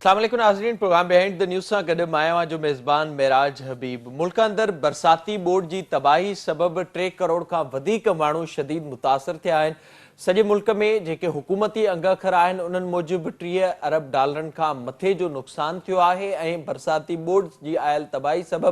अस्सलाम वालेकुम नाज़रीन, प्रोग्राम बिहाइंड द न्यूज़ सां गॾु मां आहियां जो मेज़बान मेराज हबीब। मुल्क अंदरि बरसाती बोर्ड जी तबाही सबबि 3 करोड़ खां वधीक माण्हू शदीद मुतासिर थिया आहिनि। सॼे मुल्क में जेके हुकूमती अंगखर आहिनि उन्हनि मूजिबि 30 अरब डॉलरनि खां मथे जो नुक़सानु थियो आहे ऐं बरसाती बोर्ड जी आयल तबाही सबबि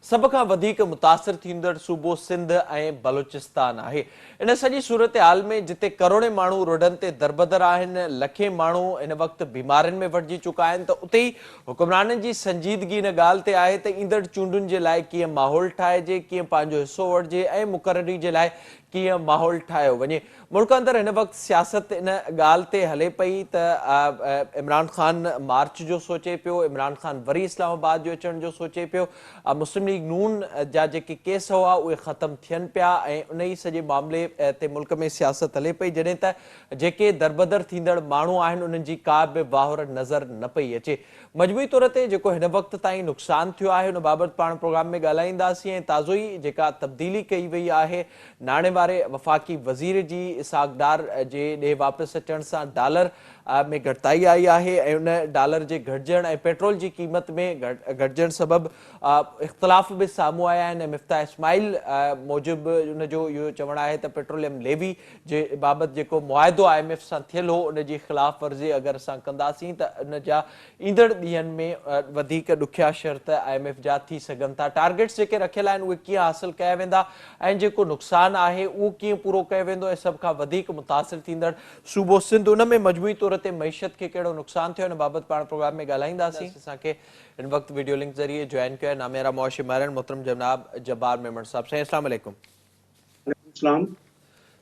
सभ खां वधीक मुतासिर थींदड़ सूबो सिंध ऐं बलूचिस्तान आहे। इन सॼी सूरत हाल में जिते करोड़े माण्हू रोडनि ते दरबदर आहिनि, लखे माण्हू इन वक़्तु बीमारियुनि में वढिजी चुका आहिनि, त उते ई हुक्मराननि जी संजीदगी इन ॻाल्हि ते आहे त ईंदड़ चूंडुनि जे लाइ कीअं माहौल ठाहिजे, कीअं पंहिंजो हिसो वठिजे ऐं मुक़ररी जे लाइ कीअं माहौल ठाहियो वञे। मुल्क अंदरि हिन वक़्तु सियासत इन ॻाल्हि ते हले पई त इमरान ख़ान मार्च जो सोचे पियो, इमरान ख़ान वरी इस्लामाबाद जो अचण जो सोचे पियो, मुस्लिम लीग नून जा जेके केस हुआ उहे ख़तमु थियनि पिया ऐं उन ई सॼे मामले ते मुल्क में सियासत हले पई, जॾहिं त जेके दरबदर थींदड़ माण्हू आहिनि उन्हनि जी का बि वाहुर नज़र न पई अचे। मजमूई तौर ते जेको हिन वक़्त ताईं नुक़सानु थियो आहे उन बाबति पाण प्रोग्राम में ॻाल्हाईंदासीं ऐं ताज़ो ई जेका तब्दीली कई वई आहे नाणे वारे वफ़ाक़ी वज़ीर जी इसहाक़ डार जे ॾे वापसि अचण सां डॉलर में घटिताई आई आहे ऐं उन डॉलर जे घटिजण ऐं पेट्रोल जी क़ीमत में घटिजण सबबि इख़्तिलाफ़ बि साम्हूं आया आहिनि। मिफ्ता इस्माइल मूजिबि उनजो इहो चवणु आहे त पेट्रोलियम लेवी जे बाबति जेको मुआदो IMF सां थियल हो उन जी ख़िलाफ़ वर्ज़ी अगरि असां कंदासीं त उन जा ईंदड़ ॾींहनि में वधीक ॾुखिया शर्त IMF जा थी सघनि था। टारगेट्स जेके रखियल आहिनि उहे कीअं हासिल कया वेंदा ऐं जेको नुक़सानु आहे उहो कीअं पूरो कयो वेंदो ऐं सभ खां वधीक मुतासिर थींदड़ सूबो सिंध, उन में मजमूई तौर ते मईशत खे कहिड़ो नुक़सानु थियो हिन बाबति पाण प्रोग्राम में ॻाल्हाईंदासीं। असांखे हिन वक़्तु वीडियो लिंक ज़रिए जॉइन कयो आहे नामेरा मुआशिर माहिरन मोहतरम जनाब जब्बार मेमण साहब। साईं अस्सलाम वालेकुम।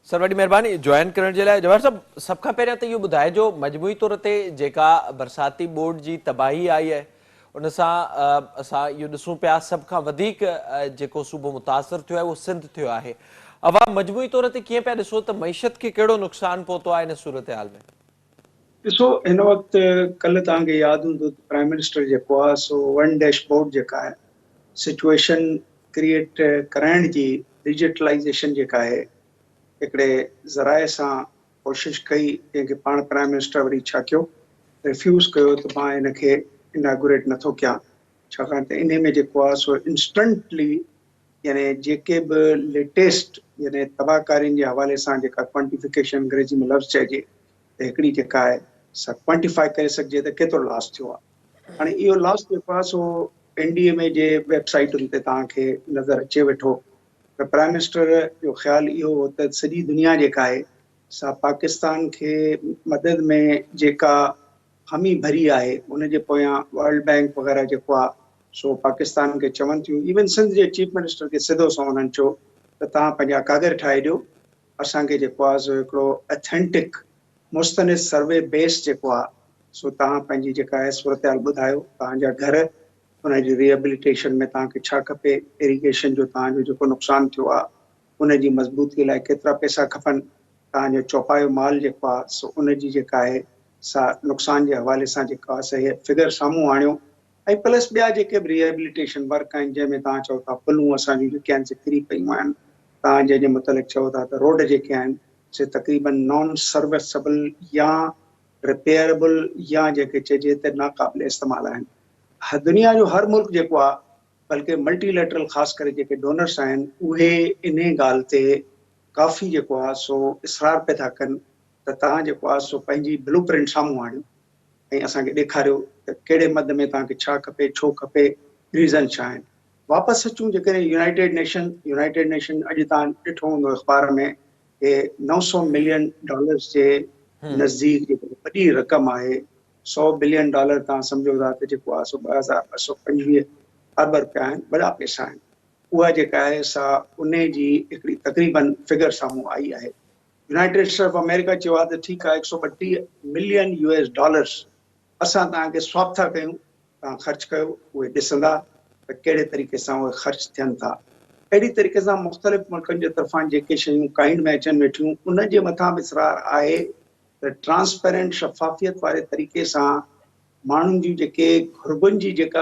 सर वॾी महिरबानी जॉइन करण जे लाइ। जवाहर साहब, सभ खां पहिरियां त इहो ॿुधाइजो मजमूई तौर ते जेका बरसाती बोर्ड जी तबाही आई आहे उन सां असां इहो ॾिसूं पिया सभ खां वधीक जेको सूबो मुतासिर थियो आहे उहो सिंध थियो आहे। अवाम मजमूई तौर ते कीअं पिया ॾिसो त मईशत खे कहिड़ो नुक़सानु पहुतो आहे इन सूरत हाल में? ॾिसो, हिन वक़्तु कल्ह तव्हांखे यादि हूंदो त प्राइम मिनिस्टर जेको आहे सो वन डैशबोर्ड जेका आहे सिचुएशन क्रिएट कराइण जी डिजिटलाइज़ेशन जेका आहे हिकिड़े ज़राए सां कोशिशि कई, जंहिंखे पाण प्राइम मिनिस्टर वरी छा कयो, रिफ्यूज़ कयो त मां हिनखे इनागुरेट नथो कयां, छाकाणि त इन में जेको आहे सो इंस्टेंटली यानी जेके बि लेटेस्ट यानी तबाहकारियुनि जे हवाले सां जेका क्वांटिफिकेशन अंग्रेजी में लफ़्ज़ चइजे त हिकिड़ी जेका आहे सा क्वांटिफाई करे सघिजे त केतिरो लॉस थियो आहे। हाणे इहो लॉस जेको आहे सो NDMA जे वेबसाइटुनि ते तव्हांखे नज़र अचे वेठो त प्राइम मिनिस्टर जो ख़्यालु इहो हो त सॼी दुनिया जेका आहे सा पाकिस्तान खे मदद में जेका हामी भरी आहे उन जे पोयां वर्ल्ड बैंक वग़ैरह जेको आहे सो पाकिस्तान खे चवनि थियूं। इवन सिंध जे चीफ मिनिस्टर खे सिधो सो उन्हनि चयो त तव्हां पंहिंजा कागर ठाहे ॾियो, असांखे जेको आहे सो हिकिड़ो ऑथेंटिक मुस्तनिद सर्वे बेस जेको आहे सो तव्हां पंहिंजी जेका आहे सूरत हाल ॿुधायो, तव्हांजा घर उनजी रिहेबिलिटेशन में तव्हांखे छा खपे, इरीगेशन जो तव्हांजो जेको नुक़सानु थियो आहे उनजी मज़बूती लाइ केतिरा पैसा खपनि, तव्हांजो चौपायो माल जेको आहे सो उनजी जेका आहे सा नुक़सान जे हवाले सां जेका आहे सही फिगर साम्हूं आणियो ऐं प्लस ॿिया जेके बि रिहेबिलिटेशन वर्क आहिनि जंहिंमें तव्हां चओ था पुलूं असांजूं जेके आहिनि से किरी पयूं आहिनि, तव्हां जंहिंजे मुतलिक़ चओ था त रोड जेके आहिनि से तक़रीबन नॉन सर्विसेबल या रिपेयरेबल या जेके चइजे त नाक़ाबिल इस्तेमालु आहिनि। दुनिया जो हर मुल्क जेको आहे बल्कि मल्टीलेटरल ख़ासि करे जेके डोनर्स आहिनि उहे इन ॻाल्हि ते काफ़ी जेको आहे सो इसरार पिया था कनि त तव्हां जेको आहे सो पंहिंजी ब्लू प्रिंट साम्हूं आणियो ऐं असांखे ॾेखारियो त कहिड़े मद में तव्हांखे छा खपे, छो खपे, रीज़न छा आहिनि। वापसि अचूं जेकॾहिं यूनाइटेड नेशन अॼु तव्हां ॾिठो हूंदो अख़बार में कि $900 मिलियन जे नज़दीक जेको वॾी रक़म आहे, $100 बिलियन तव्हां सम्झो था त जेको आहे सो 2225 अरब रुपया आहिनि, वॾा पैसा आहिनि। उहा जेका आहे सा उन जी हिकिड़ी तक़रीबन फिगर साम्हूं आई आहे। यूनाइटेड स्टेट्स ऑफ अमेरिका चयो आहे त ठीकु आहे $132 मिलियन असां तव्हांखे स्वैप था कयूं, तव्हां ख़र्च कयो, उहे ॾिसंदा त कहिड़े तरीक़े सां उहे ख़र्च थियनि था। अहिड़ी तरीक़े सां मुख़्तलिफ़ मुल्कनि जे तरफ़ां जेके शयूं काइंड में अचनि वेठियूं उन जे मथां बि इसरार आहे त ट्रांसपेरेंट शफ़ाफ़ियत वारे तरीक़े सां माण्हुनि जी जेके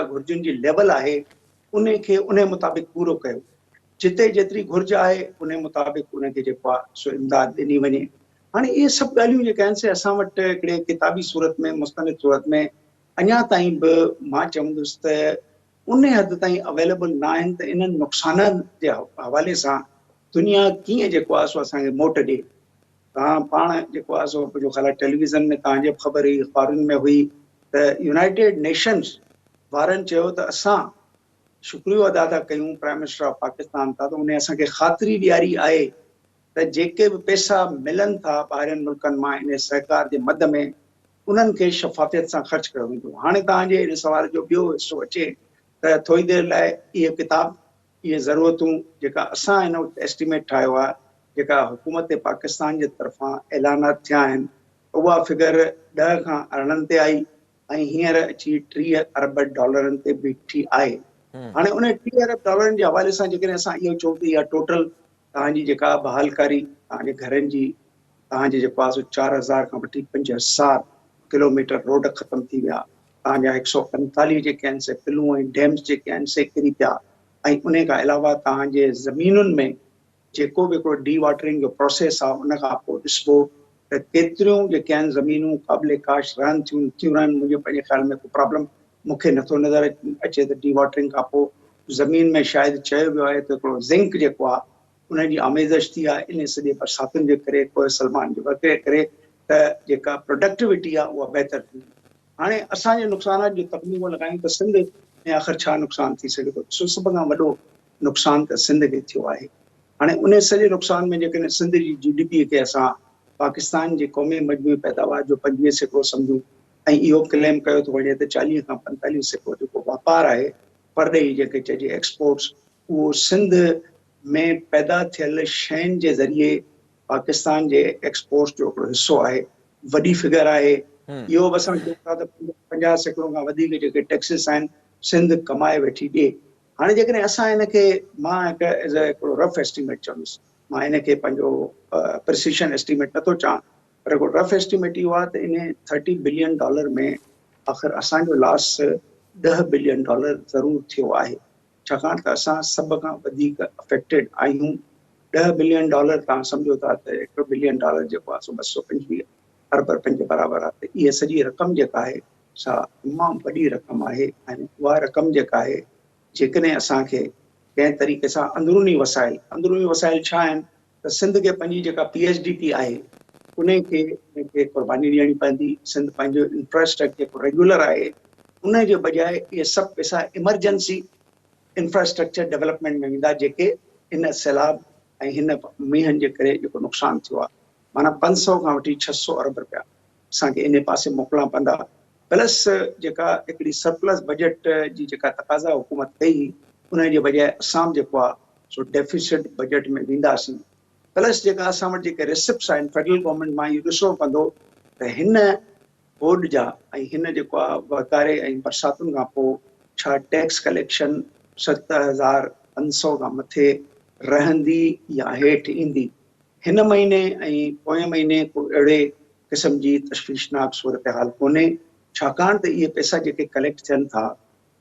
घुर्जुनि जी लेवल आहे उन खे उन मुताबिक़ पूरो कयो। जिते जेतिरी घुर्ज आहे उन मुताबिक़ उनखे जेको आहे सो इमदाद ॾिनी वञे। हाणे इहे सभु ॻाल्हियूं जेके आहिनि से असां वटि हिकिड़े किताबी सूरत में मुस्तनिद सूरत में अञा ताईं बि मां चवंदुसि त उन हद ताईं अवेलेबल न आहिनि त इन्हनि नुक़साननि जे हवाले सां दुनिया कीअं जेको आहे सो असांखे मोट ॾिए। तव्हां पाण जेको आहे सो मुंहिंजो ख़्यालु आहे टेलीविज़न में तव्हांजे ख़बर हुई, अख़बारुनि में हुई त यूनाइटेड नेशंस वारनि चयो त असां शुक्रियो अदा था कयूं प्राइम मिनिस्टर ऑफ पाकिस्तान था, त उन असांखे ख़ातिरी ॾियारी आहे त जेके बि पैसा मिलनि था ॿाहिरिनि मुल्कनि मां इन सहकार जे मद में उन्हनि खे शफ़ाफ़ियत सां ख़र्च कयो वेंदो। हाणे तव्हांजे इन सवाल जो ॿियो हिसो अचे त थोरी देरि लाइ इहे किताब, इहे ज़रूरतूं जेका असां हिन वक़्तु एस्टिमेट ठाहियो आहे, जेका हुकूमत पाकिस्तान जे तरफ़ां ऐलानात थिया आहिनि, उहा फिगर 10 खां अरिड़हं ते आई ऐं हींअर अची 30 अरब डॉलरनि ते बीठी आहे। हाणे उन 30 अरब डॉलरनि जे हवाले सां जेकॾहिं असां इहो चऊं त इहा टोटल तव्हांजी जेका बहालकारी तव्हांजे घरनि जी, तव्हांजे जेको आहे सो 4000 खां वठी 5000 किलोमीटर रोड ख़तम थी विया, तव्हांजा 145 जेके आहिनि से पिलूं ऐं डैम्स जेके आहिनि से किरी पिया, ऐं उन खां अलावा तव्हांजे ज़मीनुनि में जेको बि हिकिड़ो डी वाटरिंग जो प्रोसेस आहे उन खां पोइ ॾिसबो त केतिरियूं जेके आहिनि ज़मीनूं क़ाबिले काश रहनि थियूं रहनि। मुंहिंजे पंहिंजे ख़्याल में को प्रॉब्लम मूंखे नथो नज़र अचे त डी वाटरिंग खां पोइ ज़मीन में शायदि चयो वियो आहे त हिकिड़ो ज़िंक जेको आहे उनजी आमेज़श थी आहे इन सॼे बरसातुनि जे करे, कोहे सलमान जे वक़्त करे त जेका प्रोडक्टिविटी आहे उहा बहितर थी। हाणे असांजे नुक़सानात जो तकनीको लॻायूं त सिंध में आख़िर छा नुक़सानु थी सघे थो। सभ खां वॾो नुक़सानु त सिंध खे थियो आहे। हाणे उन सॼे नुक़सान में जेकॾहिं सिंध जी GDP खे असां पाकिस्तान जे क़ौमी मजमूई पैदावार जो 25% सम्झूं ऐं इहो क्लेम कयो थो वञे त 40 खां 45% जेको वापारु आहे परॾेही जेके चइजे एक्सपोर्ट्स, उहो सिंध में पैदा थियल शयुनि जे ज़रिए पाकिस्तान जे एक्सपोर्ट्स जो हिकिड़ो हिसो आहे, वॾी फिगर आहे। इहो बि असां चऊं था त 50% खां वधीक जेके टैक्सिस आहिनि सिंध कमाए वेठी ॾिए। हाणे जेकॾहिं असां हिनखे, मां हिकिड़ो रफ एस्टिमेट चवंदुसि, मां हिनखे पंहिंजो प्रिसिशन एस्टिमेट नथो चवां, पर हिकिड़ो रफ एस्टिमेट इहो आहे त इन $30 बिलियन में आख़िर असांजो लॉस $10 बिलियन ज़रूरु थियो आहे, छाकाणि त असां सभ खां वधीक अफेक्टेड आहियूं। $10 बिलियन तव्हां सम्झो था त $1 बिलियन जेको आहे सो 225 अरब रुपयनि जे बराबरि आहे। त इहा सॼी रक़म जेका आहे सा तमामु वॾी रक़म आहे ऐं उहा रक़म जेका आहे जेकॾहिं असांखे कंहिं तरीक़े सां अंदरूनी वसाइल छा आहिनि त सिंध खे पंहिंजी जेका PHDP आहे उनखे क़ुर्बानी ॾियणी पवंदी। सिंध पंहिंजो इंफ्रास्ट्रक्चर जेको रेगुलर आहे उन जे बजाए इहे सभु पैसा इमरजेंसी इंफ्रास्ट्रक्चर डेवलपमेंट में वेंदा, जेके हिन सैलाब ऐं हिन मींहनि जे करे जेको नुक़सानु थियो आहे। माना 500 खां वठी 600 अरब रुपया असांखे इन पासे मोकिलणा पवंदा, प्लस जेका हिकिड़ी सरप्लस बजट जी जेका तक़ाज़ा हुकूमत कई उन जे बजाए असां जेको आहे सो डेफिसिट बजट में वेंदासीं। प्लस जेका असां वटि जेके रिसिप्ट्स आहिनि फेडरल गवर्नमेंट मां, इहो ॾिसणो पवंदो त हिन बोर्ड जा ऐं हिन जेको आहे वकारे ऐं बरसातुनि खां पोइ छा टैक्स कलेक्शन 7500 खां मथे रहंदी या हेठि ईंदी। हिन महीने ऐं पोएं महीने को अहिड़े क़िस्म जी तशवीशनाक सूरत हाल कोन्हे, छाकाणि त इहे पैसा जेके कलेक्ट थियनि था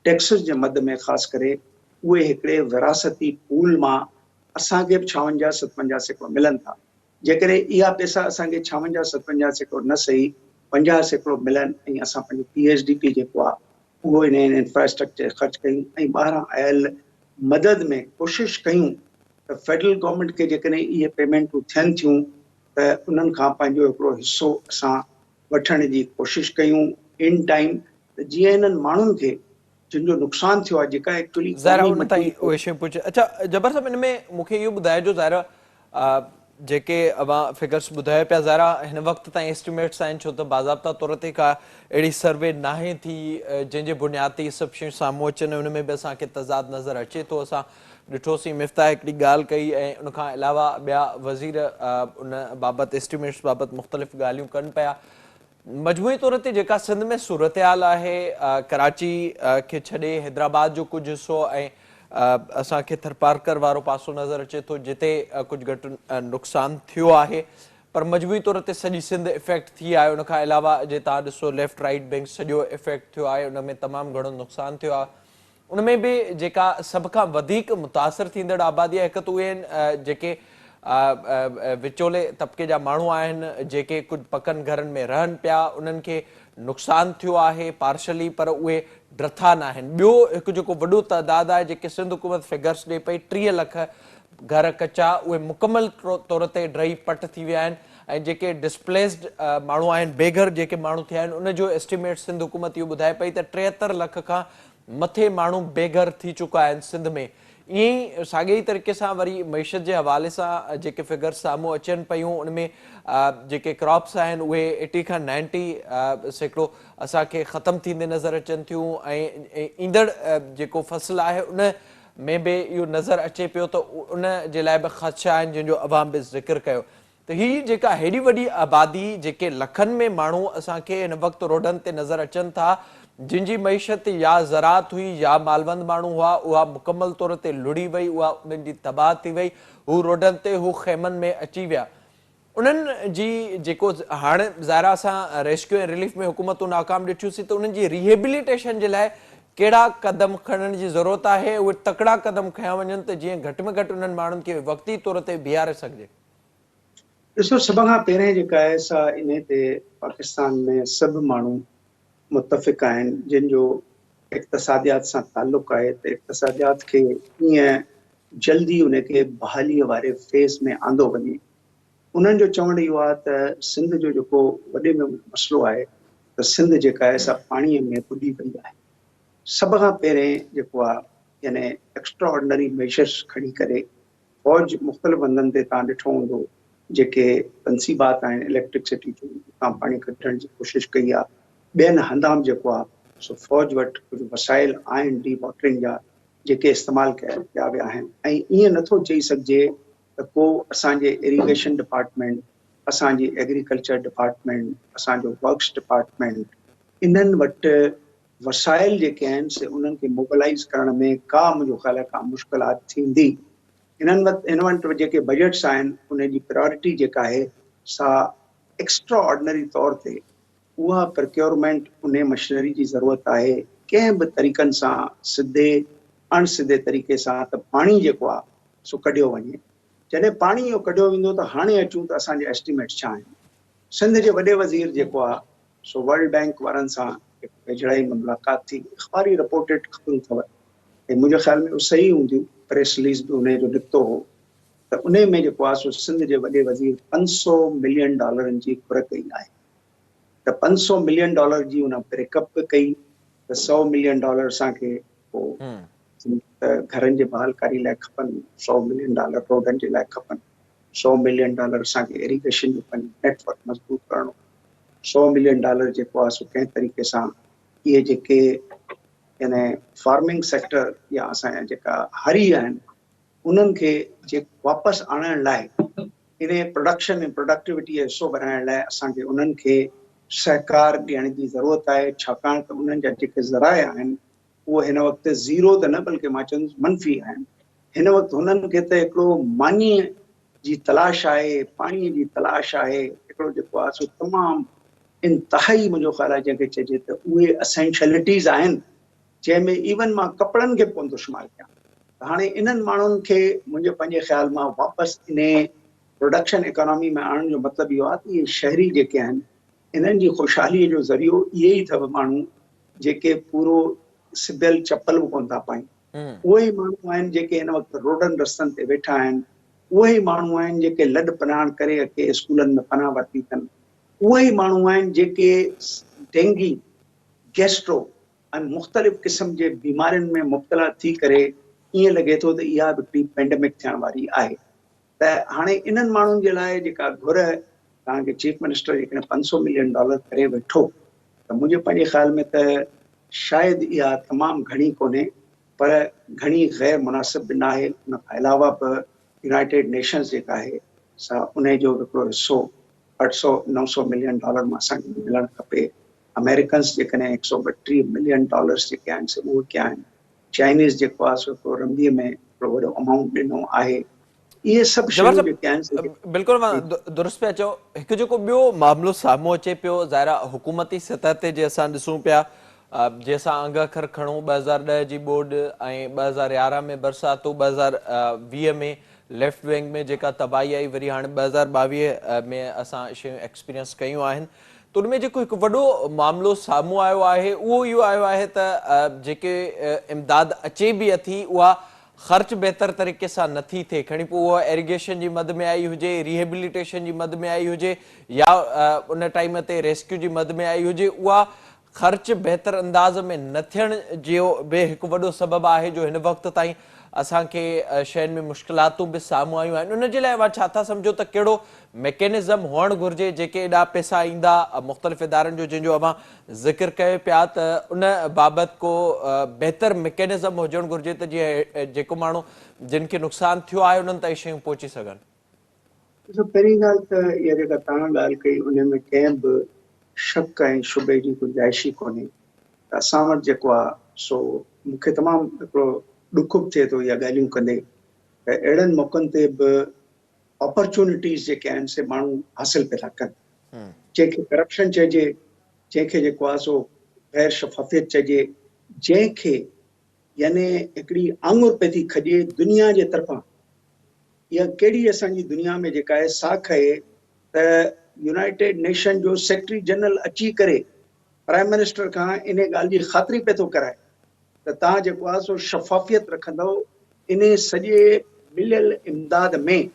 टैक्सिस जे मद में ख़ासि करे उहे हिकिड़े विरासती पूल मां असांखे बि 56-57% मिलनि था। जेकॾहिं इहा पैसा असांखे 56-57% न सही 50% मिलनि ऐं असां पंहिंजो PHDP जेको आहे उहो इन इंफ्रास्ट्रक्चर ख़र्च कयूं ऐं ॿाहिरां आयल मदद में कोशिशि कयूं त फेडरल गवर्नमेंट खे जेकॾहिं इहे पेमेंटूं थियनि थियूं त उन्हनि खां पंहिंजो हिकिड़ो हिसो असां वठण जी कोशिशि कयूं इन टाइम, त जीअं इन्हनि माण्हुनि खे जिन जो नुक़सानु थियो आहे, जेका एक्चुअली ज़ाहिरा उन ताईं उहे शयूं पुछ। अच्छा जबर साहब, हिन में मूंखे इहो ॿुधाइजो ज़ाहिरा जेके अवां फिगर्स ॿुधायो पिया ज़ाहिरा हिन वक़्त ताईं एस्टिमेट्स आहिनि, छो त बाज़ाब्ता तौर ते का अहिड़ी सर्वे नाहे थी जंहिंजे बुनियाद ते इहे सभु शयूं साम्हूं अचनि, उन में बि असांखे तज़ाद नज़र अचे थो। असां ॾिठोसीं मिफ़्ता हिकिड़ी ॻाल्हि कई ऐं उनखां अलावा ॿिया वज़ीर उन बाबति एस्टिमेट्स बाबति मुख़्तलिफ़ ॻाल्हियूं कनि पिया। मजमूई तौर ते जेका सिंध में सूरत हाल आहे, कराची खे छॾे हैदराबाद जो कुझु हिसो ऐं असांखे थरपारकर वारो पासो नज़र अचे थो जिते कुझु घटि नुक़सानु थियो आहे, पर मजमूई तौर ते सॼी सिंध इफेक्ट थी आहे। उनखां अलावा जे तव्हां ॾिसो लेफ्ट राइट बैंक सॼो इफेक्ट थियो आहे, उन में तमामु घणो नुक़सानु थियो आहे। उन में बि जेका सभ खां वधीक मुतासिर थींदड़ आबादी आहे, हिकु त उहे आहिनि जेके विचोले तबिके जा माण्हू आहिनि, जेके कुझु पकनि घरनि में रहनि पिया, उन्हनि खे नुक़सान थियो आहे पार्शली, पर उहे ड्रथा न आहिनि। ॿियो हिकु जेको वॾो तइदाद आहे जेके सिंध हुकूमत फिगर्स ॾिए पई, 30 लख घर कचा उहे मुकमल तौर ते ड्रही पट थी विया आहिनि ऐं जेके डिस्प्लेस्ड माण्हू आहिनि, बेघर जेके माण्हू थिया आहिनि, उन जो एस्टिमेट सिंध हुकूमत इहो ॿुधाए पई त 73 लख खां मथे माण्हू बेघर थी चुका आहिनि सिंध में। ईअं ई साॻिए तरीक़े सां वरी मईशत जे हवाले सां जेके फिगर्स साम्हूं अचनि पियूं, उनमें जेके क्रॉप्स आहिनि उहे 80 खां 90% असांखे ख़तमु थींदे नज़र अचनि थियूं ऐं ईंदड़ जेको फ़सुलु आहे उन में बि इहो नज़र अचे पियो त उन जे लाइ बि ख़दशा आहिनि जिन जो अवाम बि ज़िक्र कयो। त हीअ जेका हेॾी वॾी आबादी जेके लखनि में माण्हू असांखे हिन वक़्तु रोडनि ते नज़र अचनि था, जिन जी मईशत या ज़रात हुई या मालवंद माण्हू हुआ, उहा मुकमल तौर ते लुड़ी वई, उहा उन्हनि जी तबाह थी वई, हू रोडनि ते हू ख़ैमनि में अची विया। उन्हनि जी जेको हाणे ज़ाहिरा असां रेस्क्यू ऐं रिलीफ में हुकूमतूं नाकाम ॾिठियूंसीं, त उन्हनि जी रिहेबिलिटेशन जे लाइ कहिड़ा क़दम खणण जी ज़रूरत आहे, उहे तकड़ा क़दम खयां वञनि त जीअं घटि में घटि उन्हनि माण्हुनि खे वक़्ती तौर ते बीहारे सघिजे। ॾिसो, सभ खां पहिरें जेका आहे सा इन ते पाकिस्तान में सभु माण्हू मुतफ़िक़ आहिनि जिन जो इक़्तिसादियात सां ताल्लुक़ आहे त इक़्तिसादियात खे कीअं जल्दी उनखे बहालीअ वारे फेज़ में आंदो वञे। उन्हनि जो चवणु इहो आहे त सिंध जो जेको वॾे में मसइलो आहे त सिंध जेका आहे सा पाणीअ में ॿुॾी वई आहे। सभ खां पहिरें जेको आहे यानी एक्स्ट्रा ऑर्डिनरी मेजर्स खणी करे फ़ौज मुख़्तलिफ़ हंधनि ते तव्हां ॾिठो हूंदो जेके तनसीबात आहिनि इलेक्ट्रिसिटी जो उतां पाणी कढण जी कोशिशि कई आहे। ॿियनि हंधां बि जेको आहे सो फ़ौज वटि कुझु वसाइल आहिनि डी वॉटरिंग जा जेके इस्तेमालु कया विया आहिनि। ऐं ईअं नथो चई सघिजे त को असांजे इरीगेशन डिपार्टमेंट, असांजी एग्रीकल्चर डिपार्टमेंट, असांजो वर्क्स डिपार्टमेंट, इन्हनि वटि वसाइल जेके आहिनि से उन्हनि खे मोबिलाइज़ करण में का मुंहिंजो ख़्याल आहे का मुश्किलात थींदी। हिन वटि जेके बजट्स आहिनि उनजी प्रायोरिटी जेका आहे सा एक्स्ट्रा ऑर्डिनरी तौर ते उहा प्रोक्योरमेंट उन मशीनरी जी ज़रूरत आहे कंहिं बि तरीक़नि सां, सिधे अणसिधे तरीक़े सां, त पाणी जेको आहे सो कढियो वञे। जॾहिं पाणी इहो कढियो वेंदो त हाणे अचूं त असांजे एस्टिमेट छा आहिनि। सिंध जे वॾे वज़ीर जेको आहे सो वर्ल्ड बैंक वारनि सां वेझड़ाई में मुलाक़ात थी, अख़बारी रिपोर्टेड ख़बरूं अथव ऐं मुंहिंजे ख़्याल में उहे सही हूंदियूं, प्रेस रिलीज़ बि उन जो निकितो हो त उन में जेको आहे सो सिंध जे वॾे वज़ीर $500 मिलियन जी घुर कई आहे। त $500 मिलियन जी उन ब्रेकअप बि कई त $100 मिलियन असांखे पोइ घरनि जे बहालकारी लाइ खपनि, $100 मिलियन रोडनि जे लाइ खपनि, $100 मिलियन असांखे इरीगेशन जो पंहिंजो नेटवर्क मज़बूत करणो, $100 मिलियन जेको आहे सो कंहिं तरीक़े सां इहे जेके यानी फार्मिंग सेक्टर या असांजा जेका हरी आहिनि उन्हनि खे वापसि आणण लाइ इन प्रोडक्शन ऐं प्रोडक्टिविटी जो हिसो बनाइण लाइ असांखे उन्हनि खे सहकार ॾियण जी ज़रूरत आहे। छाकाणि त उन्हनि जा जेके ज़राया आहिनि उहे हिन वक़्तु ज़ीरो त न बल्कि मां चवंदुसि मनफ़ी आहिनि। हिन वक़्तु हुननि खे त हिकिड़ो मानीअ जी तलाश आहे, पाणीअ जी तलाश आहे, हिकिड़ो जेको आहे सो तमामु इंतिहाई मुंहिंजो ख़्याल आहे जंहिंखे चइजे त उहे असेंशियलिटीज़ आहिनि जंहिंमें इवन मां कपिड़नि खे कोन थो शुमार कयां। हाणे इन्हनि माण्हुनि खे मुंहिंजे पंहिंजे ख़्याल मां वापसि इन प्रोडक्शन इकोनॉमी में आणण जो मतिलबु इहो आहे त इहे शहरी जेके आहिनि इन्हनि जी ख़ुशहालीअ जो ज़रियो इहे ई अथव माण्हू जेके पूरो सिबियल चपल बि कोन था पाइनि। उहे ई माण्हू आहिनि जेके हिन वक़्तु रोडनि रस्तनि ते वेठा आहिनि। उहे ई माण्हू आहिनि जेके लॾ पनाण करे के स्कूलनि में पनाह वरिती अथनि। उहे ई माण्हू आहिनि जेके डेंगी, गैस्ट्रो ऐं मुख़्तलिफ़ क़िस्म जे बीमारियुनि में मुब्तला थी करे ईअं लॻे थो त इहा हिकिड़ी पेंडेमिक थियण वारी आहे। त हाणे इन्हनि माण्हुनि जे लाइ जेका घुर तव्हांखे चीफ मिनिस्टर जेकॾहिं $500 मिलियन करे वेठो त मुंहिंजे पंहिंजे ख़्याल में त शायदि इहा तमामु घणी कोन्हे, पर घणी ग़ैर मुनासिब बि न आहे। उन खां अलावा बि यूनाइटेड नेशंस जेका आहे सा उन जो हिकिड़ो हिसो $800-900 मिलियन मां असांखे मिलणु खपे। अमेरिकन्स जेकॾहिं $132 मिलियन जेके आहिनि से उहे कया आहिनि। चाइनीज़ जेको आहे सो रंबीअ में हिकिड़ो वॾो अमाउंट ॾिनो आहे। इहे सभु शयूं जेके आहिनि बिल्कुलु मां दुरुस्त पिया चओ। हिकु जेको ॿियो मामिलो साम्हूं अचे पियो ज़ाहिरा हुकूमती सतह ते जे असां ॾिसूं पिया, जंहिंसां अंग अखर खणूं 2010 जी ॿोॾि ऐं 2011 में बरसातूं, 2020 में लेफ्ट विंग में जेका तबाही आई, वरी हाणे 2022 में असां शयूं एक्सपीरियंस कयूं आहिनि। तो उनमें जेको हिकु वॾो मामिलो साम्हूं आयो आहे उहो इहो आयो आहे त जेके इमदाद अचे बि अथी उहा ख़र्च बहितर तरीक़े सां नथी थिए। खणी पोइ उहा एरिगेशन जी मद में आई हुजे, रिहेबिलिटेशन जी मद में आई हुजे या उन टाइम ते रेस्क्यू जी मद में आई हुजे, उहा ख़र्च बहितर अंदाज़ में न थियण जो बि हिकु वॾो सबबु आहे जो हिन वक़्त ताईं असांखे शयुनि में मुश्किलातूं बि साम्हूं आयूं आहिनि। उन जे लाइ मां छा था सम्झो त कहिड़ो मैकेनिज़म हुअणु घुरिजे जेके एॾा पैसा ईंदा मुख़्तलिफ़ इदारनि जो जंहिंजो अवां ज़िक्र कयो पिया त उन बाबति को बहितर मैकेनिज़म हुजणु घुरिजे त जीअं जेको माण्हू जिन खे नुक़सानु थियो आहे उन्हनि ताईं शयूं पहुची सघनि। ॾिसो, पहिरीं ॻाल्हि त इहा जेका तव्हां ॻाल्हि कई उन में कंहिं बि शक ऐं शुबे जी गुंजाइश ई कोन्हे त असां वटि जेको आहे सो मूंखे तमामु हिकिड़ो ॾुख बि थिए थो इहा ॻाल्हियूं कंदे त अहिड़नि मौक़नि ते बि अपॉर्चुनिटीज़ जेके आहिनि से माण्हू हासिल पिया था कनि, जंहिंखे करप्शन चइजे, जंहिंखे जेको आहे सो गैर शफ़ाफ़ियत चइजे, जंहिंखे यानी हिकिड़ी आङुर पई थी खॼे दुनिया जे तरफ़ां। इहा कहिड़ी असांजी दुनिया में जेका आहे साख आहे त यूनाइटेड नेशन जो सेक्रेटरी जनरल अची करे प्राइम मिनिस्टर खां इन ॻाल्हि जी ख़ातिरी पियो थो कराए त तव्हां जेको आहे सो शफ़ाफ़ियत रखंदव इन सॼे मिलियल इमदाद में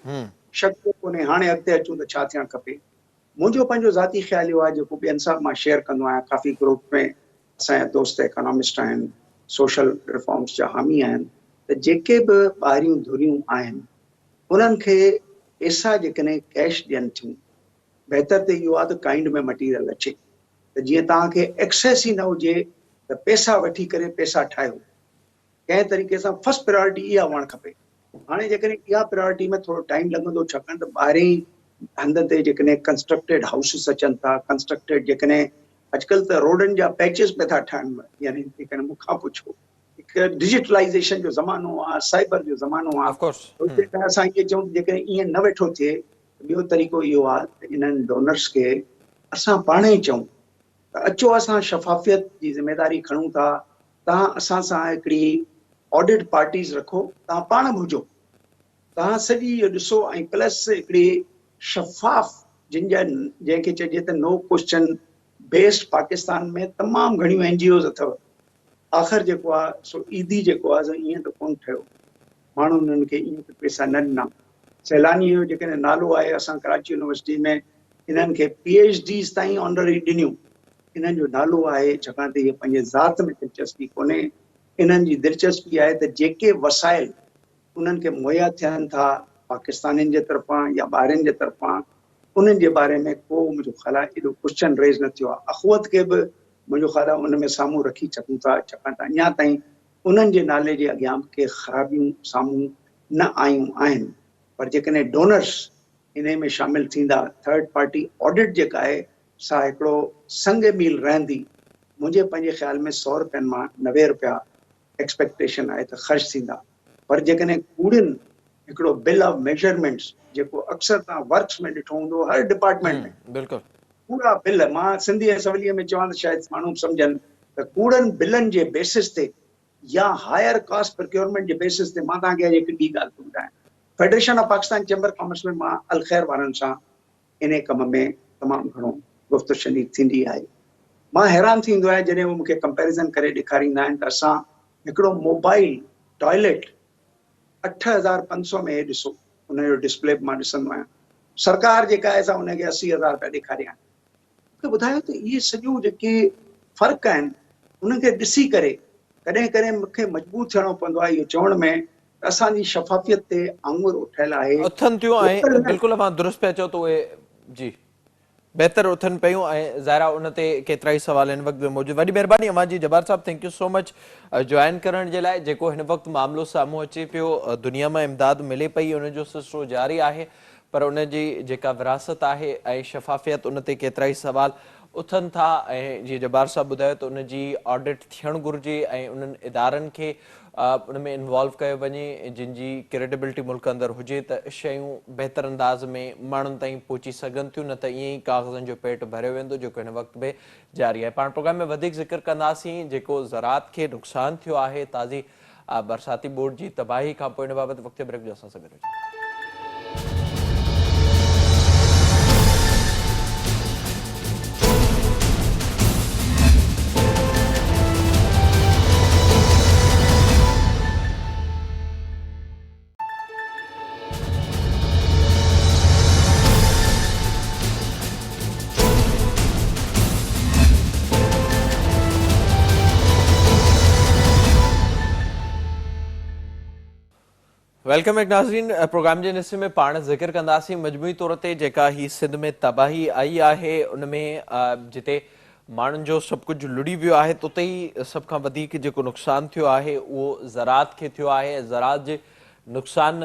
शक कोन्हे। हाणे अॻिते अचूं त छा थियणु खपे। मुंहिंजो पंहिंजो ज़ाती ख़्यालु इहो आहे, जेको ॿियनि सां मां शेयर कंदो आहियां, काफ़ी ग्रुप में असांजा दोस्त इकोनॉमिस्ट आहिनि, सोशल रिफॉर्म्स जा हामी आहिनि, त जेके बि ॿाहिरियूं धुरियूं आहिनि उन्हनि खे पैसा जेकॾहिं कैश ॾियनि थियूं, बहितर त इहो आहे त काइंड में मटीरियल अचे त जीअं तव्हांखे एक्सेस ई न हुजे त पैसा वठी करे पैसा ठाहियो। कंहिं तरीक़े सां फर्स्ट प्रायोरिटी इहा हुअणु खपे। हाणे जेकॾहिं इहा प्रायोरिटी में थोरो टाइम लॻंदो, छाकाणि त ॿाहिरीं हंध ते जेकॾहिं कंस्ट्रक्टेड हाउसिस अचनि था, कंस्ट्रक्टेड जेकॾहिं अॼुकल्ह त रोडनि जा पैचिस पिया था ठहनि, यानी जेकॾहिं मूंखां पुछो हिकु डिजिटलाइज़ेशन जो ज़मानो आहे, साइबर जो ज़मानो आहे, ऑफ कोर्स जेकॾहिं असां इहे चऊं जेकॾहिं ईअं न वेठो थिए, ॿियो तरीक़ो इहो आहे त इन्हनि डोनर्स खे असां पाण ई चऊं त अचो असां शफ़ाफ़ियत जी ज़िमेदारी खणूं था, तव्हां असां सां हिकिड़ी ऑडिट पार्टीज़ रखो, तव्हां पाण बि हुजो, तव्हां सॼी इहो ॾिसो ऐं प्लस हिकिड़ी शफ़ाफ़ जंहिंखे चइजे त नो क्वेश्चन बेस्ड पाकिस्तान में तमामु घणियूं NGOs अथव। आख़िर जेको आहे सो ईदी जेको आहे सो ईअं त कोन्ह ठहियो, माण्हू उन्हनि खे ईअं त पैसा न ॾिना। सैलानी जो जेकॾहिं नालो आहे, असां कराची यूनिवर्सिटी में इन्हनि खे PhDs ताईं ऑनररी ॾिनियूं, इन्हनि जो नालो आहे छाकाणि त इहे पंहिंजे ज़ात में दिलचस्पी कोन्हे। इन्हनि जी दिलचस्पी आहे त जेके वसाइल उन्हनि खे मुहैया थियनि था पाकिस्तानियुनि जे तरफ़ां या ॿारनि जे तरफ़ां, उन्हनि जे बारे में को मुंहिंजो ख़्यालु आहे एॾो क्वेश्चन रेज़ न थियो आहे। अख़ुवत खे बि मुंहिंजो ख़्यालु आहे उन में साम्हूं रखी सघूं था, छाकाणि त अञा ताईं उन्हनि जे नाले जे अॻियां के ख़राबियूं साम्हूं न आयूं आहिनि। पर जेकॾहिं डोनर्स इन में शामिल थींदा, थर्ड पार्टी ऑडिट जेका आहे सा हिकिड़ो संग मील रहंदी। मुंहिंजे पंहिंजे ख़्याल में 100 रुपयनि मां 90 रुपया एक्सपेक्टेशन आहे त ख़र्च थींदा। पर जेकॾहिं कूड़नि हिकिड़ो बिल ऑफ मेजरमेंट्स जेको अक्सर तव्हां वर्क्स में ॾिठो हूंदो हर डिपार्टमेंट में, बिल्कुलु पूरा बिल, मां सिंधी ऐं सवलीअ में चवां त शायदि माण्हू सम्झनि त कूड़नि बिलनि जे बेसिस ते या हायर कास्ट प्रोक्योरमेंट जे बेसिस ते, मां तव्हांखे अॼु हिकु ॿी ॻाल्हि थो ॿुधायां। Federation of Pakistan chamber commerce में मां अल ख़ैर वारनि सां इन कम में तमामु घणो गुफ़्त शनीद थींदी आहे। मां हैरान थींदो आहियां जॾहिं उहे मूंखे कंपेरिज़न करे ॾेखारींदा आहिनि त असां हिकिड़ो मोबाइल टॉयलेट 8500 में ॾिसो, उनजो डिस्प्ले मां ॾिसंदो आहियां, सरकार जेका आहे असां उनखे 80,000 रुपया ॾेखारिया आहिनि। मूंखे ॿुधायो त इहे सॼो जेके फ़र्क़ु आहिनि उनखे ॾिसी करे कॾहिं कॾहिं मूंखे मजबूर थियणो पवंदो आहे इहो चवण में त असांजी शफ़ाफ़ियत ते आङुर उथियल आहे। उथनि थियूं ऐं बिल्कुलु मां दुरुस्त पिया चओ त उहे जी बहितर उथनि पियूं ऐं ज़ाहिरा उन ते केतिरा ई सवाल हिन वक़्तु में मौजूदु। वॾी महिरबानी अमां जी जब्बार साहब, thank you so much join करण जे लाइ। जेको हिन वक़्तु मामिलो साम्हूं अचे पियो, दुनिया में इमदाद मिले पई, उनजो सिलसिलो जारी आहे, पर उन जी जेका विरासत आहे ऐं शफ़ाफ़ियत उन ते केतिरा ई सवाल उथनि था। ऐं जीअं जब्बार साहब ॿुधायो त उन जी ऑडिट थियणु घुरिजे ऐं उन्हनि इदारनि खे उन में इन्वॉल्व कयो वञे जिन जी क्रेडिबिलिटी मुल्क अंदरि हुजे त शयूं बहितर अंदाज़ में माण्हुनि ताईं पहुची सघनि थियूं, न त ईअं ई कागज़नि जो पेट भरियो वेंदो जेको हिन वक़्त में जारी आहे। पाण प्रोग्राम में वधीक ज़िक्र कंदासीं जेको ज़राअत खे नुक़सानु थियो आहे ताज़ी बरसाती बोर्ड जी तबाही खां पोइ, इन बाबति वक़्तु ब्रेक जो असां सां गॾु। वेलकम एक नाज़रीन प्रोग्राम जे हिस्से में पाण ज़िक्र कंदासीं मजमूई तौर ते जेका ही सिंध में तबाही आई आहे उन में जिते माण्हुनि जो सभु कुझु लुड़ी वियो आहे त उते ई सभ खां वधीक जेको नुक़सानु थियो आहे उहो ज़राअत खे थियो आहे। ज़राअत जे नुक़सान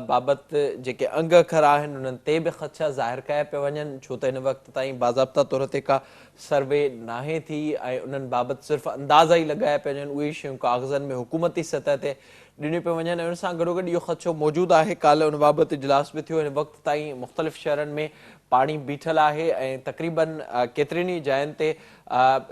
बाबति जेके अंग अखर आहिनि उन्हनि ते बि ख़दशा ज़ाहिर कया पिया वञनि, छो त हिन वक़्त ताईं बाज़ाब्ता तौर ते का सर्वे नाहे थी ऐं उन्हनि बाबति सिर्फ़ु अंदाज़ा ई लॻाया पिया वञनि। उहे शयूं काग़ज़नि में हुकूमती सतह ते ॾिनियूं पियूं वञनि ऐं उन सां गॾोगॾु इहो ख़दशो मौजूदु आहे। काल्ह उन बाबति इजलास बि थियो। हिन वक़्त ताईं मुख़्तलिफ़ शहरनि में पाणी बीठल आहे ऐं तक़रीबन केतिरनि ई जायुनि ते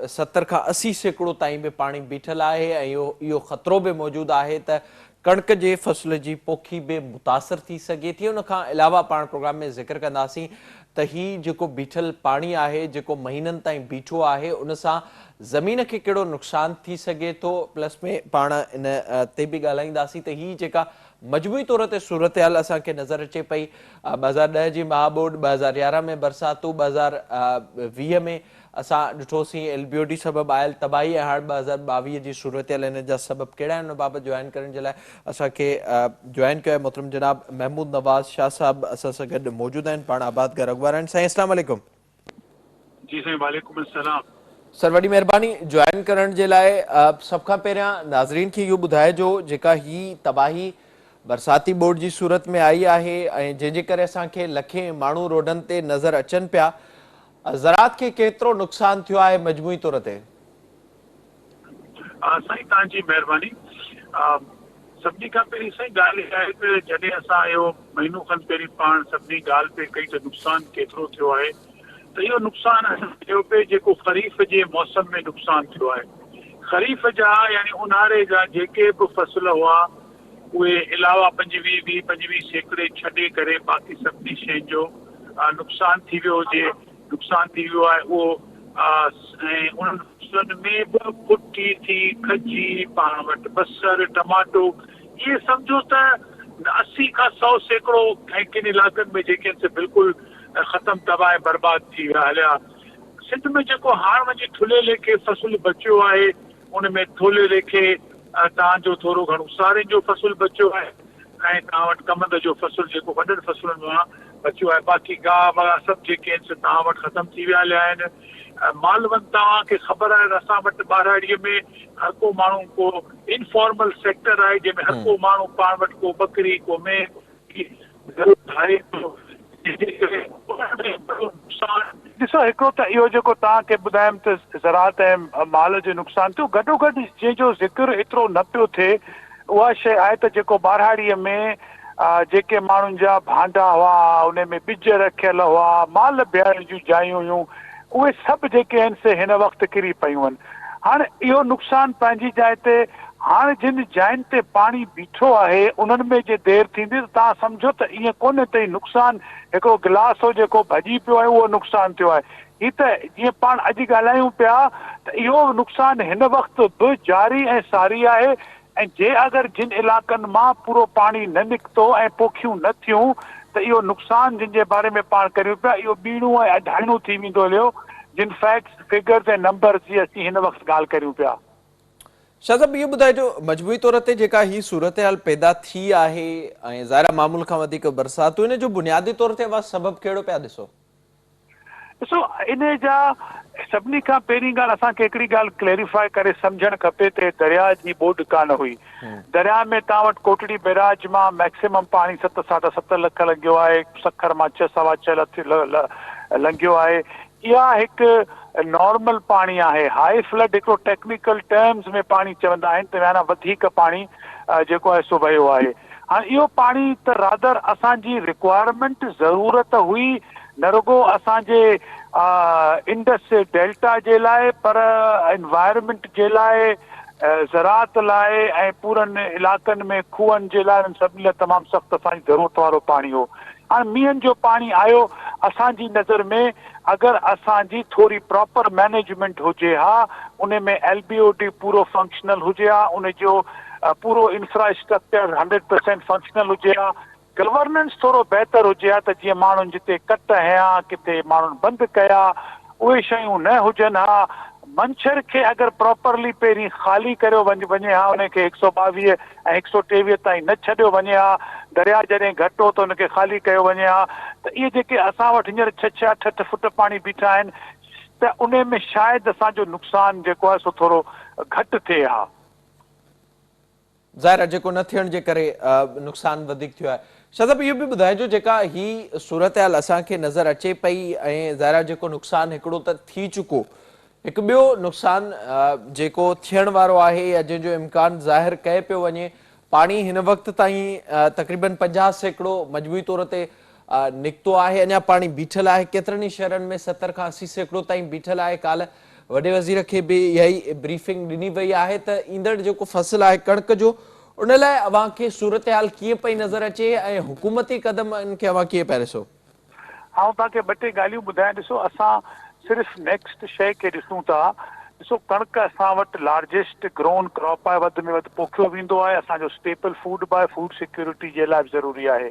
70 खां 80% ताईं बि पाणी बीठल आहे ऐं इहो ख़तरो बि मौजूदु आहे त कणिक जे फ़सुल जी पोखी बि मुतासिर थी सघे थी। उन खां अलावा पाण प्रोग्राम में ज़िक्र कंदासीं त हीउ जेको बीठल पाणी आहे जेको महीननि ताईं बीठो आहे उन सां ज़मीन खे कहिड़ो नुक़सानु थी सघे थो, प्लस में पाण इन ते बि ॻाल्हाईंदासीं त हीअ जेका मजमूई तौर ते सूरत हाल असांखे नज़र अचे पई। 2010 जी महाॿोॾि, 2011 में बरसातूं, 2020 में असां ॾिठोसीं LBOD सबबु आयल तबाही ऐं हाणे 2022 जी सूरत हाल हिन जा सबबु कहिड़ा आहिनि उन बाबति जॉइन करण जे लाइ असांखे जॉइन कयो आहे मोहतरम जनाब महमूद नवाज़ शाह साहिबु असां सां गॾु मौजूदु आहिनि। पाण आबादगार अख़बार आहिनि। साईं अस्सलाम वालेकुम। जी साईं वालेकुम अस्सलाम। सर वॾी महिरबानी जॉइन करण जे लाइ। सभ खां पहिरियां नाज़रीन खे इहो ॿुधाइजो जेका ही तबाही बरसाती ॿोॾि जी सूरत में आई आहे ऐं जंहिंजे करे असांखे लखे माण्हू रोडनि ते नज़र अचनि पिया, ज़राअत खे केतिरो नुक़सानु थियो आहे मजमूई तौर ते? साईं तव्हांजी महिरबानी। सभिनी खां पहिरीं साईं ॻाल्हि इहा आहे त जॾहिं असां इहो महीनो खनि पहिरीं पाण सभिनी ॻाल्हि पे कई त नुक़सानु केतिरो थियो आहे, त इहो नुक़सानु असां थियो पिए जेको ख़रीफ़ जे मौसम में नुक़सानु थियो आहे। ख़रीफ़ जा यानी ऊन्हारे जा जेके बि फ़सुल हुआ उहे अलावा 25% छॾे करे बाक़ी सभिनी शयुनि जो नुक़सानु थी वियो हुजे, नुक़सानु थी वियो आहे उहो। ऐं उन्हनि फसलनि में बि पुठी थी, खजी, पाण वटि बसर, टमाटो, इहे सम्झो त 80 खां 100% ऐं किन इलाइक़नि में जेके आहिनि से बिल्कुलु ख़तमु तबाह बर्बाद थी विया हलिया। सिंध में जेको हाणे वञी थुले लेखे फ़सुलु बचियो आहे उन में थोले लेखे तव्हांजो थोरो घणो सारे जो फ़सुलु बचियो आहे ऐं तव्हां वटि कमंद जो फ़सुलु जेको वॾनि फ़सुलनि मां बचियो आहे। बाक़ी गाह वाह सभु जेके आहिनि से तव्हां वटि ख़तमु थी विया हलिया आहिनि। मालवनि तव्हांखे ख़बर आहे त असां वटि ॿाराड़ीअ में हर को माण्हू को इनफॉर्मल सेक्टर आहे जंहिंमें हर को माण्हू पाण वटि को बकरी को मेह ठाहे थो। ॾिसो हिकिड़ो त इहो जेको तव्हांखे ॿुधायमि त ज़राअत ऐं माल जो नुक़सानु थियो, गॾोगॾु जंहिंजो ज़िक्र एतिरो न पियो थिए उहा शइ आहे त जेको ॿाराड़ीअ में जेके माण्हुनि जा भांडा हुआ, उन में ॿिज रखियल हुआ, माल बीहारण जूं जायूं हुयूं, उहे सभु जेके आहिनि से हिन वक़्तु किरी पियूं आहिनि। हाणे इहो नुक़सानु पंहिंजी जाइ ते, हाणे जिन जायुनि ते पाणी बीठो आहे उन्हनि में जे देरि थींदी त तव्हां सम्झो त ईअं कोन्हे त नुक़सानु हिकिड़ो गिलास हो जेको भॼी पियो आहे उहो नुक़सानु थियो आहे। हीअ त जीअं पाण अॼु ॻाल्हायूं पिया त इहो नुक़सानु हिन वक़्तु बि जारी ऐं सारी आहे। ऐं जे अगरि जिन इलाइक़नि मां पूरो पाणी न निकितो ऐं पोखियूं न थियूं त इहो नुक़सानु जिन जे बारे में पाण करियूं पिया इहो ॿीणो ऐं अढाइणो थी वेंदो हलियो, जिन फैक्ट्स फिगर्स ऐं नंबर्स जी असीं हिन वक़्तु ॻाल्हि करियूं पिया। शाह साहब इहो ॿुधाइजो मजमूई तौर ते जेका ही सूरत हाल पैदा थी आहे ऐं ज़ाहिर मामूल खां वधीक बरसातूं, इन जो बुनियादी तौर ते सबबु कहिड़ो पिया ॾिसो? ॾिसो इन जा सभिनी खां पहिरीं ॻाल्हि असांखे हिकिड़ी ॻाल्हि क्लैरिफाई करे सम्झणु खपे त दरिया जी ॿोॾि कान हुई। दरिया में तव्हां वटि कोटड़ी बैराज मां मैक्सिमम पाणी 7.7 लख लॻियो आहे, सखर मां 6.6 लख लॻियो आहे। इहा हिकु नॉर्मल पाणी आहे। हाई फ्लड हिकिड़ो टेक्निकल टर्म्स में पाणी चवंदा आहिनि त माना वधीक पाणी जेको आहे सो वियो आहे। हाणे इहो पाणी त रादर असांजी रिक्वायरमेंट ज़रूरत हुई न रुगो असांजे इंडस डेल्टा जे लाइ पर एनवायरमेंट जे लाइ, ज़राअत लाइ ऐं पूरनि इलाइक़नि में खूहनि जे लाइ सभिनी लाइ तमामु सख़्तु असांजी ज़रूरत वारो पाणी हो। हाणे मींहंनि जो पाणी आयो असांजी नज़र में अगरि असांजी थोरी प्रॉपर मैनेजमेंट हुजे हा, उन में LBOD पूरो फंक्शनल हुजे हा, उन जो पूरो इंफ्रास्ट्रक्चर 100% फंक्शनल हुजे हा, गवर्नेंस थोरो बहितर हुजे हा त जीअं माण्हुनि जिते कट हया किथे माण्हुनि बंदि कया उहे शयूं न हुजनि हा, मंछर खे अगर प्रॉपरली पहिरीं ख़ाली करियो वञे हा, उनखे 122 ऐं 123 ताईं न छॾियो वञे हा, दरिया जॾहिं घटि हो त उनखे ख़ाली कयो वञे हा, त इहे जेके असां वटि हींअर 6-6 8-8 फुट पाणी बीठा आहिनि, त उन में शायदि असांजो नुक़सानु जेको आहे सो थोरो घटि थिए हा। ज़ाहिर आहे जेको न थियण जे करे नुक़सानु वधीक थियो आहे। शादाब इहो बि ॿुधाइजो जेका ही सूरत हाल असांखे नज़र अचे पई ऐं ज़ाहिर आहे जेको नुक़सानु हिकिड़ो त थी चुको, हिकु ॿियो नुक़सानु जेको थियण वारो आहे या जंहिंजो इम्कान ज़ाहिर कए पियो वञे, पाणी हिन वक़्त ताईं तक़रीबन 50% मजबूरी तौर ते निकितो आहे, अञा पाणी बीठल आहे केतिरनि ई शहरनि में 70 खां 80% ताईं बीठल आहे। काल्ह वॾे वज़ीर खे बि इहा ई ब्रीफिंग ॾिनी वई आहे त ईंदड़ जेको फ़सुलु आहे कणिक जो, उन लाइ अव्हां खे सूरत हाल कीअं पई नज़र अचे ऐं हुकूमती क़दमनि खे अव्हां कीअं पिया ॾिसो? आउं तव्हांखे 2-3 ॻाल्हियूं ॿुधायां। ॾिसो, असां सिर्फ़ु नेक्स्ट शइ खे ॾिसूं था। ॾिसो, कणिक असां वटि लार्जेस्ट ग्रोन क्रॉप आहे, वधि में वधि पोखियो वेंदो आहे, असांजो स्टेपल फूड बि आहे, फूड सिक्योरिटी जे लाइ बि ज़रूरी आहे,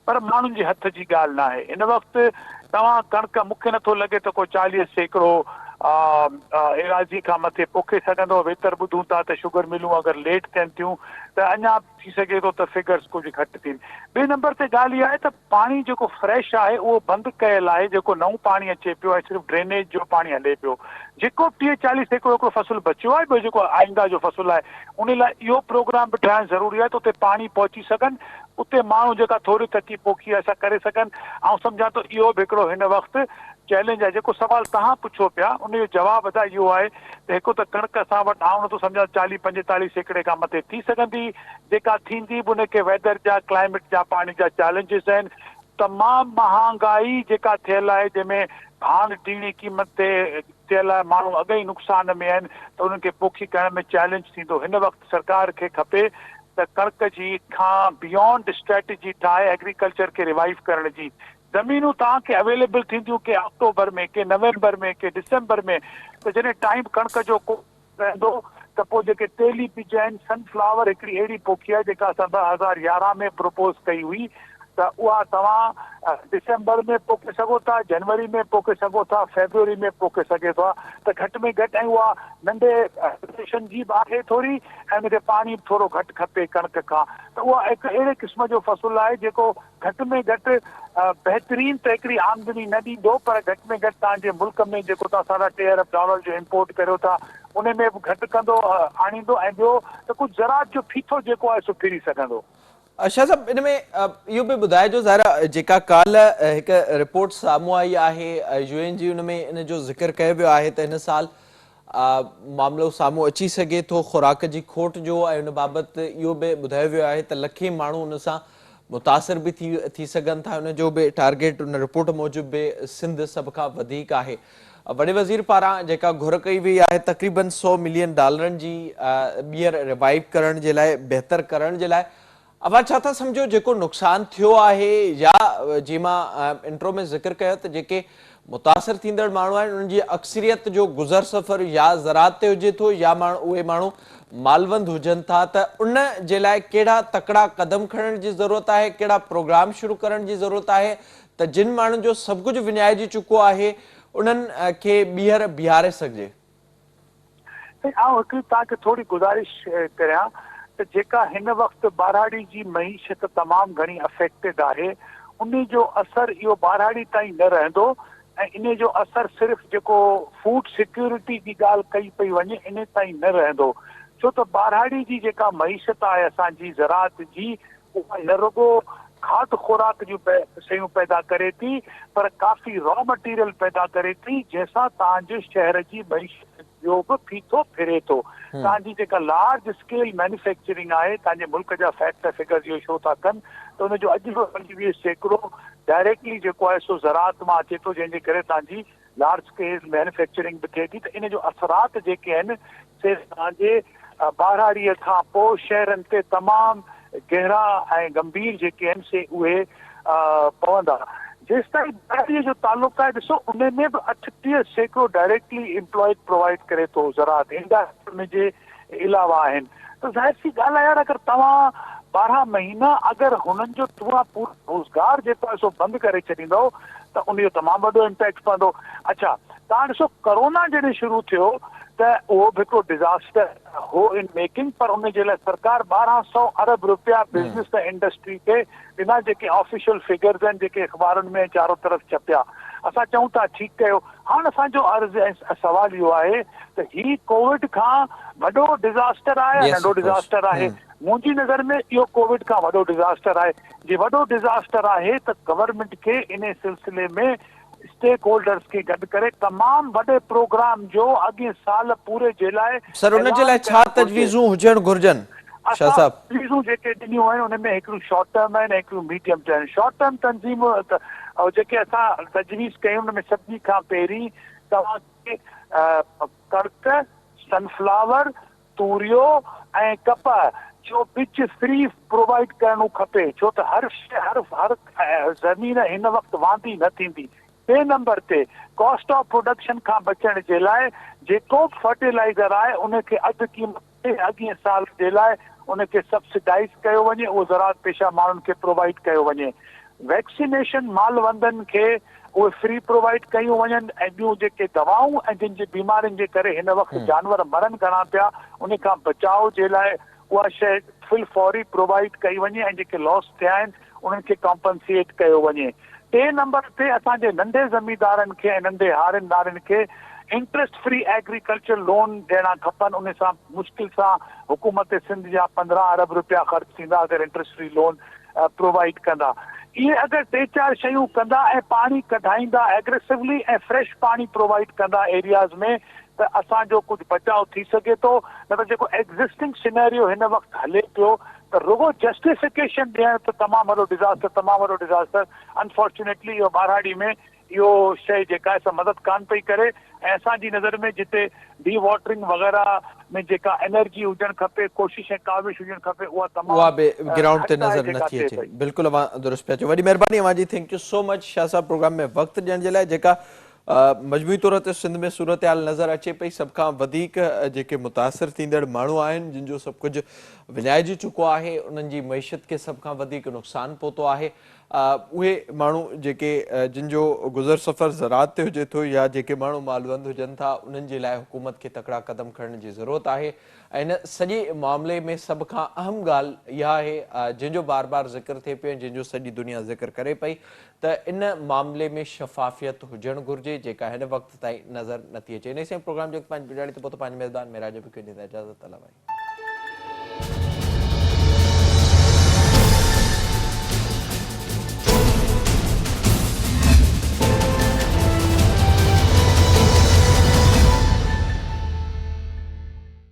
पर माण्हुनि जे हथ जी ॻाल्हि न आहे। इन वक़्तु तव्हां कणिक, मूंखे नथो लॻे त को 40% एराज़ी खां मथे पोखे सघंदो। वेतर ॿुधूं था त शुगर मिलूं अगरि लेट थियनि थियूं त अञा थी सघे थो त फिगर्स कुझु घटि थियनि। ॿिए नंबर ते ॻाल्हि इहा आहे त पाणी जेको फ्रेश आहे उहो बंदि कयल आहे, जेको नओं पाणी अचे पियो ऐं सिर्फ़ु ड्रेनेज जो पाणी हले पियो। जेको 30-40 एकड़ हिकिड़ो फ़सुलु बचियो आहे, ॿियो जेको आईंदा जो फ़सुलु आहे, उन लाइ इहो प्रोग्राम बि ठाहिणु ज़रूरी आहे त उते पाणी पहुची सघनि, उते माण्हू जेका थोरी तकी पोखी असां करे सघनि। ऐं सम्झां थो इहो बि हिकिड़ो हिन वक़्तु चैलेंज आहे। जेको सवाल तव्हां पुछो पिया, उनजो जवाबु अदा इहो आहे त हिकु त कणिक असां वटि आउं नथो सम्झां 40-45 एकड़ खां मथे थी सघंदी, जेका थींदी बि उनखे वेदर जा, क्लाइमेट जा, पाणी जा चैलेंजिस आहिनि। तमामु महांगाई जेका थियल आहे, जंहिंमें भांग टीणी क़ीमत ते थियल आहे, माण्हू अॻे ई नुक़सान में आहिनि, त उन्हनि खे पोखी करण में चैलेंज थींदो। हिन वक़्तु सरकार खे खपे त कणिक जी खां बियॉन्ड स्ट्रेटजी ठाहे एग्रीकल्चर खे रिवाइव करण जी। ज़मीनूं तव्हांखे अवेलेबल थींदियूं के अक्टूबर में, के नवंबर में, के दिसंबर में, त जॾहिं टाइम कणिक जो को रहंदो त पोइ जेके तेली बीज आहिनि, सनफ्लावर हिकिड़ी अहिड़ी पोखी आहे जेका असां 2011 में प्रपोज कई हुई, त उहा तव्हां दिसंबर में पोखे सघो था, जनवरी में पोखे सघो था, फेब्रुअरी में पोखे सघे थो, त घटि में घटि। ऐं उहा नंढे स्टेशन जी बि आहे थोरी, ऐं उनखे पाणी थोरो घटि खपे कणिक खां, त उहा हिकु अहिड़े क़िस्म जो फ़सुलु आहे जेको घटि में घटि बहितरीन त हिकिड़ी आमदनी न ॾींदो, पर घटि में घटि तव्हांजे मुल्क में जेको तव्हां $3.5 अरब जो इम्पोर्ट करियो था उन में बि घटि कंदो, आणींदो। ऐं ॿियो त कुझु ज़रात जो फीथो जेको आहे सो फिरी सघंदो। अच्छा साहब, इन में इहो बि ॿुधाइजो, ज़ाहिर जेका काल्ह हिकु रिपोर्ट साम्हूं आई आहे UN जी, उन में इन जो ज़िक्र कयो वियो आहे त हिन साल मामिलो साम्हूं अची सघे थो खुराक जी खोट जो, ऐं उन बाबति इहो बि ॿुधायो वियो आहे त लखे माण्हू उन सां मुतासिर बि थी सघनि था। उन जो बि टारगेट उन रिपोर्ट मूजिबि बि सिंध सभ खां वधीक आहे। वॾे वज़ीर पारां जेका घुर कई वई आहे तक़रीबन $100 मिलियन जी ॿीहर रिवाइव करण जे लाइ, बहितर करण जे लाइ, अव्हां छा था सम्झो जेको नुक़सानु थियो आहे, या जीअं मां इंट्रो में ज़िक्र कयो त जेके मुतासिर थींदड़ माण्हू आहिनि उन्हनि जी अक्सरियत जो गुज़र सफ़र या ज़रात ते हुजे थो, या उहे माण्हू मालवंद हुजनि था, त उन जे लाइ कहिड़ा तकड़ा क़दम खणण जी ज़रूरत आहे, कहिड़ा प्रोग्राम शुरू करण जी ज़रूरत आहे त जिन माण्हुनि जो सभु कुझु विञाइजी चुको आहे उन्हनि खे ॿीहर बीहारे सघिजे? आउं हिकिड़ी तव्हांखे थोरी गुज़ारिश करियां त जेका हिन वक़्तु ॿारहाड़ी जी मईशत तमामु घणी अफेक्टेड आहे, उन जो असरु इहो ॿारहाड़ी ताईं न रहंदो, ऐं इन जो असरु सिर्फ़ु जेको फूड सिक्योरिटी जी ॻाल्हि कई पई वञे इन ताईं न रहंदो। छो त ॿारहाड़ी जी जेका मईशत आहे असांजी ज़रात जी, उहा न रुगो खाद खुराक जूं शयूं पैदा करे थी, पर काफ़ी रॉ मटीरियल पैदा करे थी, जंहिंसां तव्हांजे शहर जी मईशत जो बि फीथो फिरे थो। तव्हांजी जेका लार्ज स्केल मैन्युफैक्चरिंग आहे, तव्हांजे मुल्क जा फैक्ट फिगर्स इहो शो था कनि त उनजो अॼु बि 25% डायरेक्टली जेको आहे सो ज़रात मां अचे थो, जंहिंजे करे तव्हांजी लार्ज स्केल मैन्युफैक्चरिंग बि थिए थी। त इन जो असरात जेके आहिनि से तव्हांजे ॿारहाड़ीअ खां पोइ शहरनि ते तमामु गहरा ऐं गंभीर जेके आहिनि से उहे पवंदा। जेसिताईं ॿारहाड़ीअ जो तालुक़ु आहे, ॾिसो उन में बि 38% डायरेक्टली एम्प्लॉयड प्रोवाइड करे थो ज़रात, इंडस्ट्री जे अलावा आहिनि। त ज़ाहिर सी ॻाल्हि आहे यार, अगरि तव्हां 12 महीना अगरि हुननि जो पूरो रोज़गार जेको आहे सो बंदि करे छॾींदो त उनजो तमामु वॾो इम्पैक्ट पवंदो। अच्छा, तव्हां ॾिसो कोरोना जॾहिं शुरू थियो त त उहो बि हिकिड़ो डिज़ास्टर हो इन मेकिंग, पर उन जे लाइ सरकार 1200 अरब रुपया बिज़नेस ऐं इंडस्ट्री खे ॾिना, जेके ऑफिशियल फिगर्स आहिनि जेके अख़बारुनि में चारो तरफ़ छपिया। असां चऊं था ठीकु कयो। हाणे असांजो अर्ज़ु ऐं सवाल इहो आहे त ही कोविड खां वॾो डिज़ास्टर आहे या Yes, नंढो of course. डिज़ास्टर आहे? मुंहिंजी नज़र में इहो कोविड खां वॾो डिज़ास्टर आहे। जे वॾो डिज़ास्टर आहे त गवर्नमेंट खे इन सिलसिले में स्टेक होल्डर्स खे गॾु करे तमामु वॾे प्रोग्राम जो अॻे साल पूरे जे लाइ सर उन जे लाइ छा तजवीज़ूं हुजण घुर्जनि शाह साहब? तजवीज़ूं जेके ॾिनियूं आहिनि उन में हिकिड़ियूं शॉर्ट टर्म आहिनि, हिकिड़ियूं मीडियम टर्म आहिनि। शॉर्ट टर्म तंज़ीम जेके असां तजवीज़ कयूं उन में सभिनी खां पहिरीं तव्हांखे कणिक, सनफ्लावर, तूरियो ऐं कपह जो बिज फ्री प्रोवाइड करणो खपे, छो त हर ज़मीन हिन वक़्तु वांदी न थींदी। ॿिए नंबर ते कॉस्ट ऑफ प्रोडक्शन खां बचण जे लाइ जेको फर्टिलाइज़र आहे उनखे अधु क़ीमत ते अॻिए साल जे लाइ उनखे सब्सिडाइज़ कयो वञे, उहो ज़राअत पेशा माण्हुनि खे प्रोवाइड कयो वञे। वैक्सीनेशन मालवंदनि खे उहे फ्री प्रोवाइड कयूं वञनि ऐं ॿियूं जेके दवाऊं ऐं जिन जी बीमारियुनि जे करे हिन वक़्तु जानवर मरनि घणा पिया उन खां बचाव जे लाइ उहा शइ फुल फौरी प्रोवाइड कई वञे ऐं जेके लॉस थिया आहिनि उन्हनि खे कॉम्पनसेट कयो वञे। टे नंबर ते असांजे नंढे ज़मींदारनि खे ऐं नंढे हारियुनि खे इंट्रस्ट फ्री एग्रीकल्चर लोन ॾियणा खपनि। उन सां मुश्किल सां हुकूमत सिंध जा 15 अरब रुपया ख़र्च थींदा अगरि इंट्रस्ट फ्री लोन प्रोवाइड कंदा। इहे अगरि टे चारि शयूं कंदा ऐं पाणी कढाईंदा एग्रेसिवली ऐं फ्रेश पाणी प्रोवाइड कंदा एरियाज़ में त असांजो कुझु बचाव थी सघे थो। न त जेको एग्ज़िस्टिंग सिनेरियो हिन वक़्तु हले पियो त रुगो जस्टिफिकेशन ॾियण त तमामु वॾो डिज़ास्टर अनफॉर्चुनेटली इहो बाराड़ी में इहो शइ जेका आहे सा मदद कान पई करे ऐं असांजी नज़र में जिते डी वाटरिंग वग़ैरह में जेका एनर्जी हुजणु खपे, कोशिश ऐं काविश हुजणु खपे, उहा उहा बि ग्राउंड ते घटि आहे नज़र जेका नथी थिए अचे। पई। बिल्कुलु अवां दुरुस्त पिया चओ। वॾी महिरबानी अवां जी। Thank you so much Shah साहब प्रोग्राम में वक़्तु ॾियण जे लाइ। जेका मजमूई तौर ते सिंध में सूरत हाल नज़र अचे पई, सभ खां वधीक जेके मुतासिर थींदड़ माण्हू आहिनि जिन जो सभु कुझु विञाइजी चुको आहे, उन्हनि जी मईशत खे सभ खां वधीक नुक़सानु पहुतो आहे, उहे माण्हू जेके जिन जो गुज़र सफ़र ज़राअत ते हुजे थो या जेके माण्हू मालवंद हुजनि था उन्हनि जे लाइ हुकूमत खे तकड़ा क़दम खणण जी ज़रूरत आहे। ऐं इन सॼे मामले में सभ खां अहम ॻाल्हि इहा आहे जंहिंजो बार बार ज़िक्र थिए पियो ऐं जंहिंजो सॼी दुनिया ज़िक्र करे पई त इन मामले में शफ़ाफ़ियत हुजणु घुरिजे, जेका हिन वक़्त ताईं नज़र नथी अचे। इन सां प्रोग्राम जो पंहिंजी गुज़ारी त पोइ पंहिंजे मेज़बान मेराज बि ॾींदा इजाज़त। अला भाई।